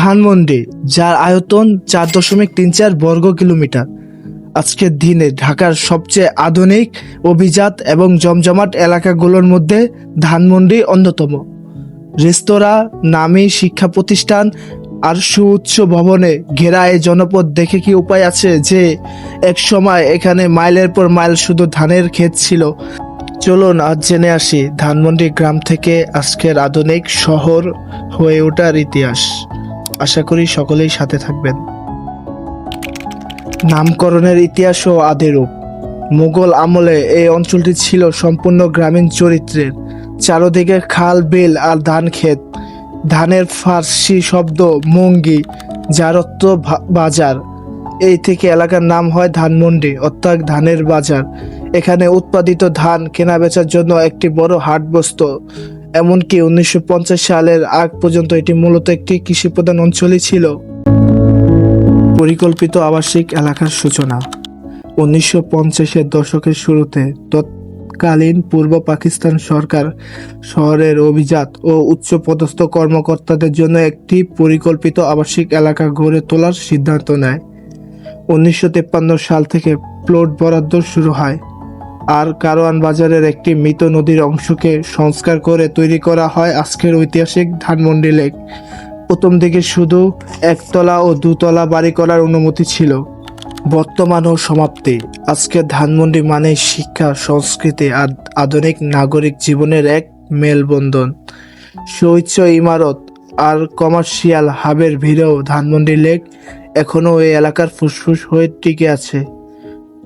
ধানমন্ডি, যার আয়তন 4.34 বর্গ কিলোমিটার, আজকের দিনে ঢাকার সবচেয়ে আধুনিক, অভিজাত এবং জমজমাট এলাকাগুলোর মধ্যে ধানমন্ডি অন্যতম। রেস্তোরাঁ, নামী শিক্ষা প্রতিষ্ঠান আর সুউচ্চ ভবনে ঘেরা এই জনপদ দেখে কি উপায় আছে যে এক সময় এখানে মাইলের পর মাইল শুধু ধানের ক্ষেত ছিল। চলুন আজ জেনে আসি ধানমন্ডি গ্রাম থেকে আজকের আধুনিক শহর হয়ে ওঠার ইতিহাস। আশা করি সকলেই সাথে থাকবেন। নামকরণের ইতিহাস ও আদিরূপ। মুঘল আমলে এই অঞ্চলটি ছিল সম্পূর্ণ গ্রামীণ চরিত্রের। চারদিকে খাল, বিল আর ধান ক্ষেত। ধানের ফার্সি শব্দ মুঙ্গি, যার অর্থ বাজার। এই থেকে এলাকার নাম হয় ধানমন্ডি, অর্থাৎ ধানের বাজার। এখানে উৎপাদিত ধান কেনা বেচার জন্য একটি বড় হাট বসত। এমনকি 1950 সালের আগ পর্যন্ত এটি মূলত একটি কৃষিপ্রধান অঞ্চলই ছিল। পরিকল্পিত আবাসিক এলাকার সূচনা 1950-এর দশকের শুরুতে তৎকালীন পূর্ব পাকিস্তান সরকার শহরের অভিজাত ও উচ্চপদস্থ কর্মকর্তাদের জন্য একটি পরিকল্পিত আবাসিক এলাকা গড়ে তোলার সিদ্ধান্ত নেয়। 1953 সাল থেকে প্লট বরাদ্দ শুরু হয়, আর কারওয়ান বাজারের একটি মৃত নদীর অংশকে সংস্কার করে তৈরি করা হয় আজকের ঐতিহাসিক ধানমন্ডি লেক। প্রথম দিকে শুধু একতলা ও দুতলা বাড়ি করার অনুমতি ছিল। বর্তমান ও সমাপ্তি। আজকের ধানমন্ডি মানে শিক্ষা, সংস্কৃতি আর আধুনিক নাগরিক জীবনের এক মেলবন্ধন। সুউচ্চ ইমারত আর কমার্শিয়াল হাবের ভিড়েও ধানমন্ডি লেক এখনও এই এলাকার ফুসফুস হয়ে টিকে আছে।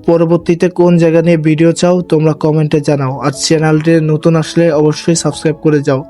পরবর্তীতে কোন জায়গা নিয়ে ভিডিও চাও তোমরা কমেন্টে জানাও, আর চ্যানেলটি নতুন আসলে অবশ্যই সাবস্ক্রাইব করে যাও।